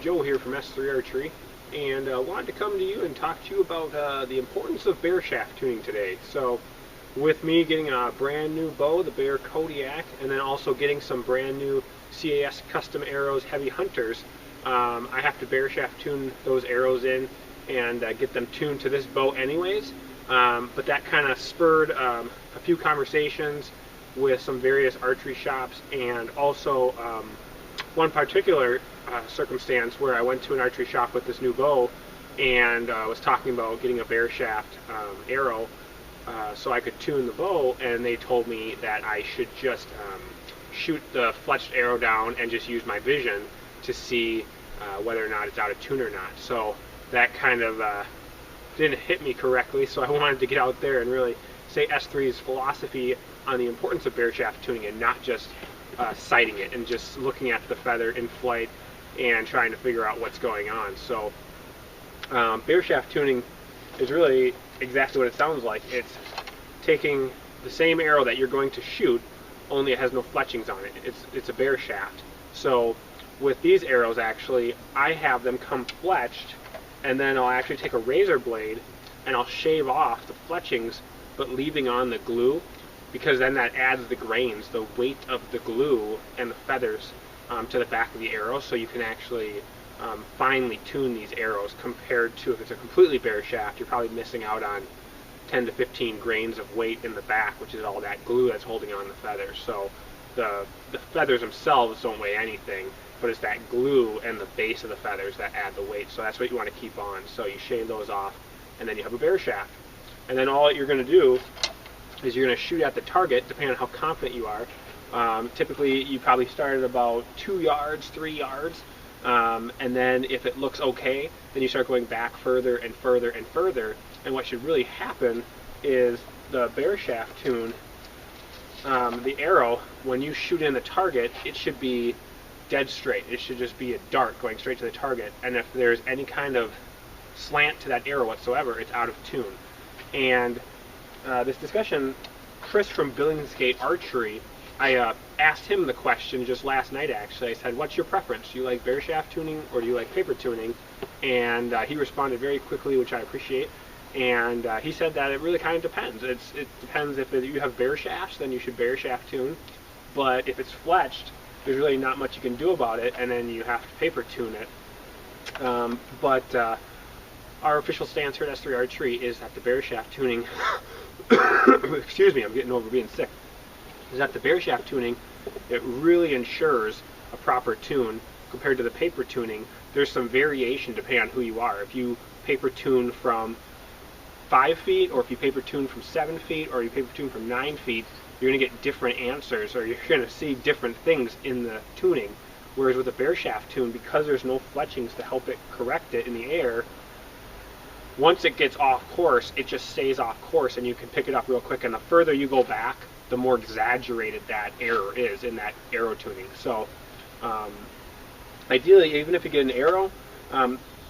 Joe here from S3 Archery, and wanted to come to you and talk to you about the importance of Bareshaft tuning today. So, with me getting a brand new bow, the Bear Kodiak, and then also getting some brand new CAS custom arrows, heavy hunters, I have to Bareshaft tune those arrows in and get them tuned to this bow anyways. But that kind of spurred a few conversations with some various archery shops, and also one particular circumstance where I went to an archery shop with this new bow and was talking about getting a Bareshaft arrow so I could tune the bow, and they told me that I should just shoot the fletched arrow down and just use my vision to see whether or not it's out of tune or not. So that kind of didn't hit me correctly, so I wanted to get out there and really say S3's philosophy on the importance of Bareshaft tuning and not just sighting it and just looking at the feather in flight and trying to figure out what's going on. So Bareshaft tuning is really exactly what it sounds like. It's taking the same arrow that you're going to shoot, only it has no fletchings on it. It's a Bareshaft. So with these arrows, actually, I have them come fletched, and then I'll actually take a razor blade and I'll shave off the fletchings, but leaving on the glue, because then that adds the grains, the weight of the glue and the feathers to the back of the arrow, so you can actually finely tune these arrows, compared to if it's a completely Bareshaft, you're probably missing out on 10 to 15 grains of weight in the back, which is all that glue that's holding on the feathers. So the feathers themselves don't weigh anything, but it's that glue and the base of the feathers that add the weight. So that's what you want to keep on. So you shave those off, and then you have a Bareshaft. And then all you're going to do is you're going to shoot at the target, depending on how confident you are. Typically, you probably start at about 2 yards, 3 yards, and then if it looks okay, then you start going back further and further and further. And what should really happen is the Bareshaft tune, the arrow, when you shoot in the target, it should be dead straight. It should just be a dart going straight to the target. And if there's any kind of slant to that arrow whatsoever, it's out of tune. And this discussion, Chris from Billingsgate Archery, I asked him the question just last night, actually. I said, what's your preference? Do you like Bareshaft tuning or do you like paper tuning? And he responded very quickly, which I appreciate. And he said that it really kind of depends. It depends. If you have Bareshafts, then you should Bareshaft tune. But if it's fletched, there's really not much you can do about it, and then you have to paper tune it. But our official stance here at S3 Archery is that the Bareshaft tuning, excuse me, I'm getting over being sick, is that the Bareshaft tuning, it really ensures a proper tune compared to the paper tuning. There's some variation depending on who you are. If you paper tune from 5 feet, or if you paper tune from 7 feet, or you paper tune from 9 feet, you're going to get different answers, or you're going to see different things in the tuning. Whereas with a Bareshaft tune, because there's no fletchings to help it correct it in the air, once it gets off course, it just stays off course, and you can pick it up real quick. And the further you go back, the more exaggerated that error is in that arrow tuning. So ideally, even if you get an arrow,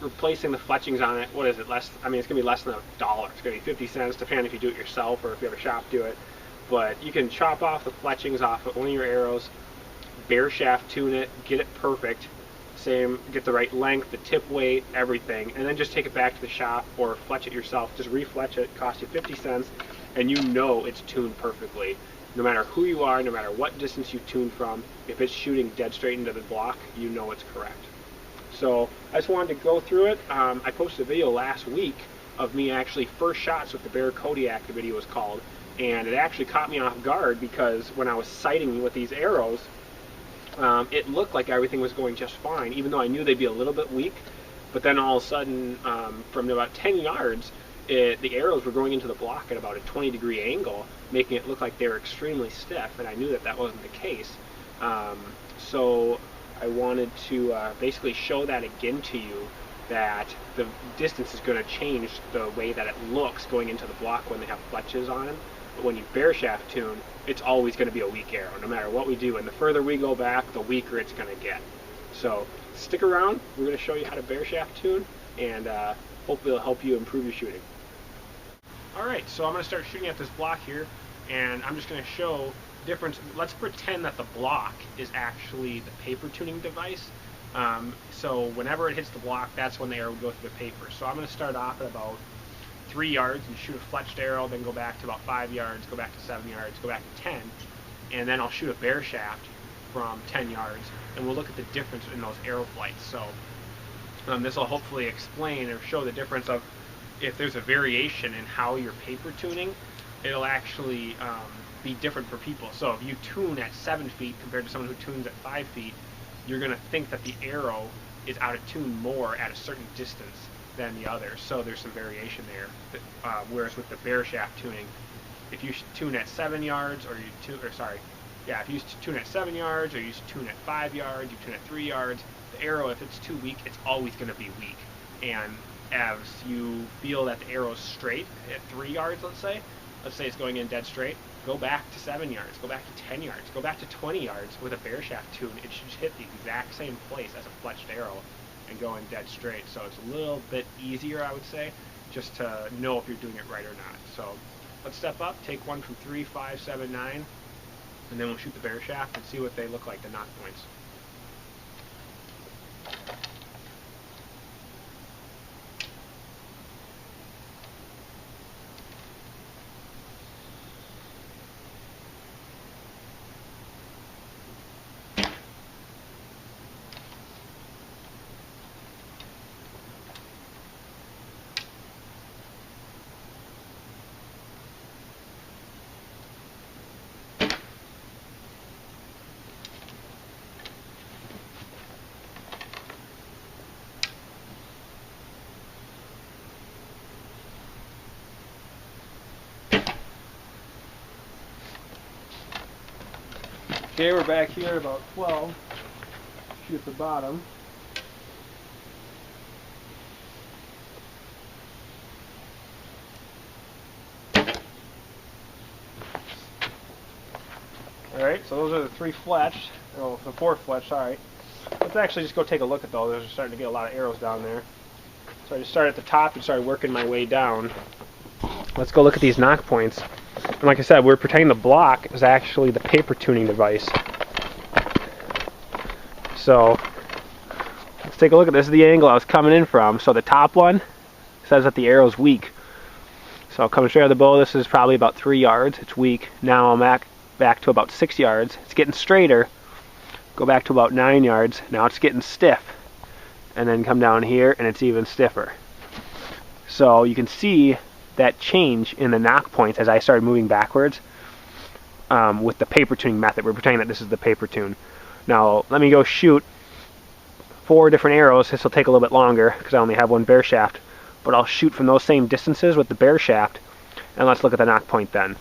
replacing the fletchings on it, what is it, less? I mean, it's going to be less than $1. It's going to be 50 cents, depending if you do it yourself or if you have a shop do it. But you can chop off the fletchings off of one of your arrows, Bareshaft tune it, get it perfect, same, get the right length, the tip weight, everything, and then just take it back to the shop or fletch it yourself. Just refletch it, cost you 50 cents, and you know it's tuned perfectly. No matter who you are, no matter what distance you tune from, if it's shooting dead straight into the block, you know it's correct. So I just wanted to go through it. I posted a video last week of me actually first shots with the Bear Kodiak, the video was called, and it actually caught me off guard, because when I was sighting with these arrows, it looked like everything was going just fine, even though I knew they'd be a little bit weak. But then all of a sudden, from about 10 yards, the arrows were going into the block at about a 20-degree angle, making it look like they were extremely stiff, and I knew that that wasn't the case. So I wanted to basically show that again to you, that the distance is going to change the way that it looks going into the block when they have fletches on them. But when you Bareshaft tune, it's always going to be a weak arrow, no matter what we do. And the further we go back, the weaker it's going to get. So stick around. We're going to show you how to Bareshaft tune, and hopefully it'll help you improve your shooting. Alright, so I'm going to start shooting at this block here, and I'm just going to show the difference. Let's pretend that the block is actually the paper tuning device, So whenever it hits the block, that's when the arrow would go through the paper. So I'm going to start off at about 3 yards and shoot a fletched arrow, then go back to about 5 yards, go back to 7 yards, go back to 10, and then I'll shoot a Bareshaft from 10 yards, and we'll look at the difference in those arrow flights. So this will hopefully explain or show the difference of if there's a variation in how you're paper tuning, it'll actually be different for people. So if you tune at 7 feet compared to someone who tunes at 5 feet, you're going to think that the arrow is out of tune more at a certain distance than the other. So there's some variation there. Whereas with the Bareshaft tuning, if you tune at 7 yards, or if you tune at 7 yards, or you tune at 5 yards, you tune at 3 yards, the arrow, if it's too weak, it's always going to be weak. And as you feel that the arrow is straight at 3 yards, let's say it's going in dead straight, go back to 7 yards, go back to 10 yards, go back to 20 yards. With a Bareshaft tune, it should hit the exact same place as a fletched arrow and go in dead straight. So it's a little bit easier, I would say, just to know if you're doing it right or not. So let's step up, take one from 3, 5, 7, 9, and then we'll shoot the Bareshaft and see what they look like, the knock points. Okay, we're back here at about 12. Shoot the bottom. Alright, so those are the 3 fletched. Oh, the 4 fletched, sorry. Let's actually just go take a look at those. There's starting to get a lot of arrows down there. So I just started at the top and started working my way down. Let's go look at these knock points. And like I said, we're pretending the block is actually the paper tuning device. So let's take a look at this. This is the angle I was coming in from. So the top one says that the arrow's weak. So coming straight out of the bow, this is probably about 3 yards. It's weak. Now I'm back to about 6 yards. It's getting straighter. Go back to about 9 yards. Now it's getting stiff. And then come down here and it's even stiffer. So you can see that change in the knock points as I started moving backwards with the paper tuning method. We're pretending that this is the paper tune. Now let me go shoot 4 different arrows. This will take a little bit longer because I only have one Bareshaft, but I'll shoot from those same distances with the Bareshaft, and let's look at the knock point then.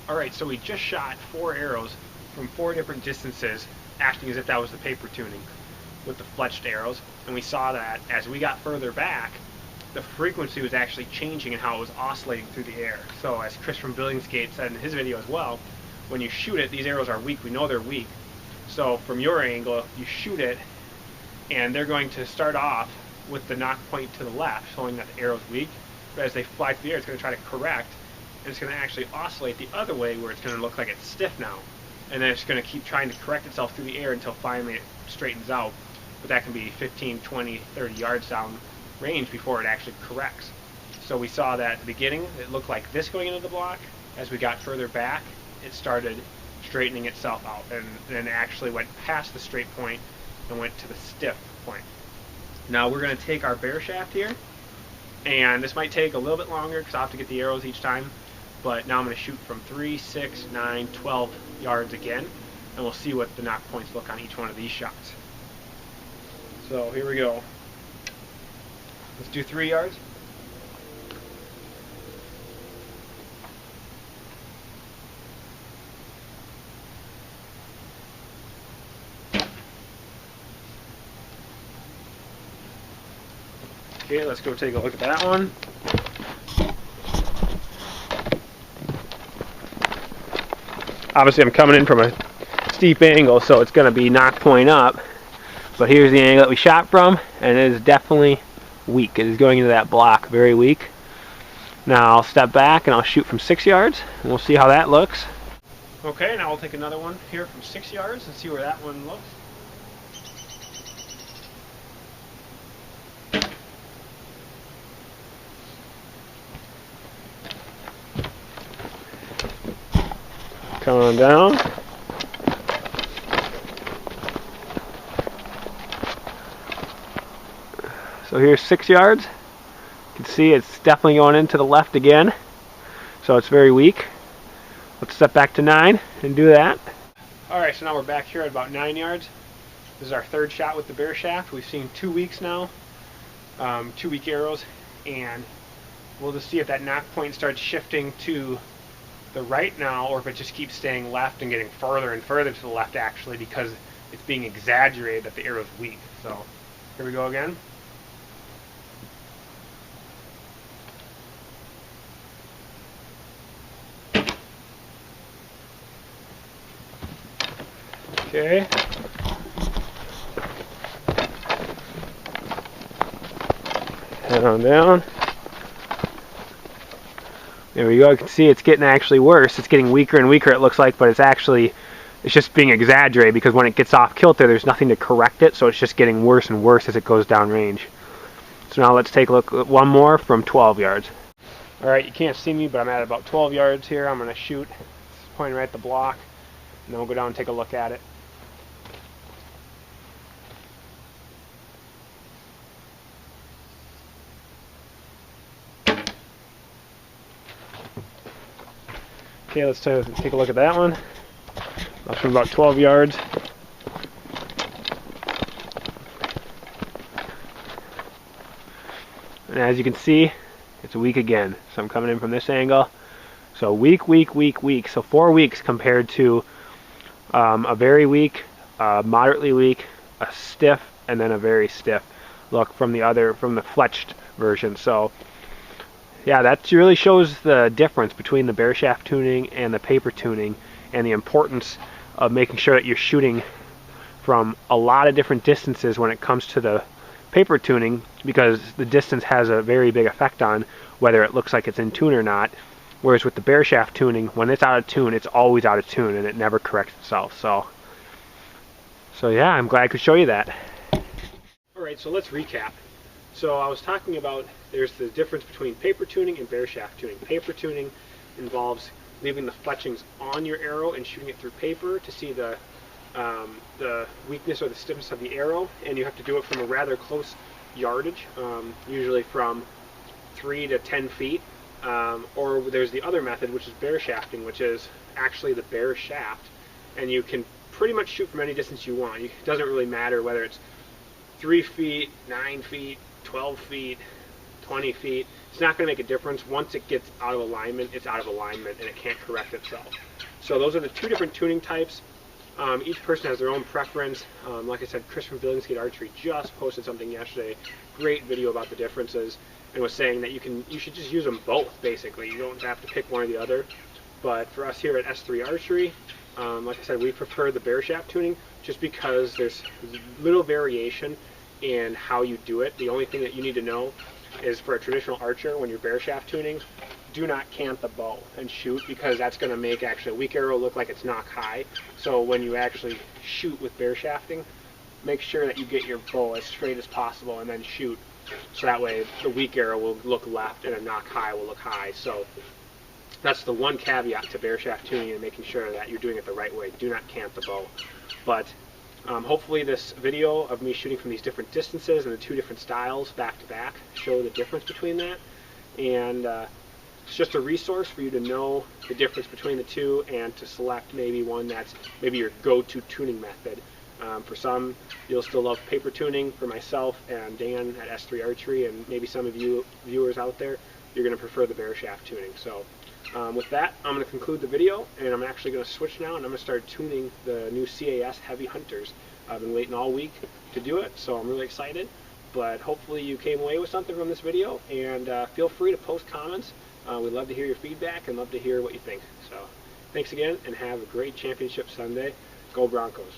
Alright, so we just shot 4 arrows from 4 different distances, acting as if that was the paper tuning with the fletched arrows, and we saw that as we got further back, the frequency was actually changing in how it was oscillating through the air. So as Chris from Billingsgate said in his video as well, when you shoot it, these arrows are weak. We know they're weak. So from your angle, you shoot it, and they're going to start off with the knock point to the left, showing that the arrow's weak. But as they fly through the air, it's going to try to correct, and it's going to actually oscillate the other way where it's going to look like it's stiff now. And then it's going to keep trying to correct itself through the air until finally it straightens out. But that can be 15, 20, 30 yards down range before it actually corrects. So we saw that at the beginning, it looked like this going into the block. As we got further back, it started straightening itself out, and then actually went past the straight point and went to the stiff point. Now we're going to take our Bareshaft here, and this might take a little bit longer because I'll have to get the arrows each time, but now I'm going to shoot from 3, 6, 9, 12 yards again, and we'll see what the knock points look on each one of these shots. So here we go. Let's do 3 yards. Okay, let's go take a look at that one. Obviously I'm coming in from a steep angle, so it's going to be knock point up. But here's the angle that we shot from, and it is definitely weak. It is going into that block, very weak. Now I'll step back and I'll shoot from 6 yards, and we'll see how that looks. Okay, now we'll take another one here from 6 yards and see where that one looks. Come on down. So here's 6 yards. You can see it's definitely going into the left again. So it's very weak. Let's step back to 9 and do that. Alright, so now we're back here at about 9 yards. This is our third shot with the Bareshaft. We've seen 2 weeks now, 2 weak arrows, and we'll just see if that knock point starts shifting to the right now, or if it just keeps staying left and getting further and further to the left actually, because it's being exaggerated that the arrow's weak. So here we go again. Okay. Head on down. There we go. You can see it's getting actually worse. It's getting weaker and weaker, it looks like, but it's just being exaggerated, because when it gets off kilter, there's nothing to correct it, so it's just getting worse and worse as it goes down range. So now let's take a look at one more from 12 yards. Alright, you can't see me, but I'm at about 12 yards here. I'm going to shoot. It's pointing right at the block, and then we'll go down and take a look at it. Okay, let's take a look at that one. That's from about 12 yards. And as you can see, it's weak again. So I'm coming in from this angle. So weak, weak, weak, weak. So 4 weeks compared to a very weak, moderately weak, a stiff, and then a very stiff look from the fletched version. So yeah, that really shows the difference between the Bareshaft tuning and the paper tuning, and the importance of making sure that you're shooting from a lot of different distances when it comes to the paper tuning, because the distance has a very big effect on whether it looks like it's in tune or not. Whereas with the Bareshaft tuning, when it's out of tune, it's always out of tune and it never corrects itself. So yeah, I'm glad I could show you that. Alright, so let's recap. So I was talking about there's the difference between paper tuning and Bareshaft tuning. Paper tuning involves leaving the fletchings on your arrow and shooting it through paper to see the weakness or the stiffness of the arrow, and you have to do it from a rather close yardage, usually from 3 to 10 feet. Or there's the other method, which is Bareshafting, which is actually the Bareshaft, and you can pretty much shoot from any distance you want. It doesn't really matter whether it's 3 feet, 9 feet, 12 feet, 20 feet. It's not going to make a difference. Once it gets out of alignment, it's out of alignment and it can't correct itself. So those are the 2 different tuning types. Each person has their own preference. Like I said, Chris from S3 Archery just posted something yesterday, great video about the differences, and was saying that you should just use them both, basically. You don't have to pick one or the other. But for us here at S3 Archery, like I said, we prefer the Bareshaft tuning just because there's little variation in how you do it. The only thing that you need to know is, for a traditional archer, when you're Bareshaft tuning, do not cant the bow and shoot, because that's going to make actually a weak arrow look like it's knock high. So when you actually shoot with Bareshafting, make sure that you get your bow as straight as possible and then shoot, so that way the weak arrow will look left and a knock high will look high. So that's the one caveat to Bareshaft tuning, and making sure that you're doing it the right way. Do not cant the bow. But hopefully this video of me shooting from these different distances and the 2 different styles back to back show the difference between that, and it's just a resource for you to know the difference between the 2 and to select maybe one that's maybe your go-to tuning method. For some, you'll still love paper tuning. For myself and Dan at S3 Archery, and maybe some of you viewers out there, you're going to prefer the Bareshaft tuning. So with that, I'm going to conclude the video, and I'm actually going to switch now, and I'm going to start tuning the new CAS Heavy Hunters. I've been waiting all week to do it, so I'm really excited. But hopefully you came away with something from this video, and feel free to post comments. We'd love to hear your feedback and love to hear what you think. So thanks again, and have a great championship Sunday. Go Broncos.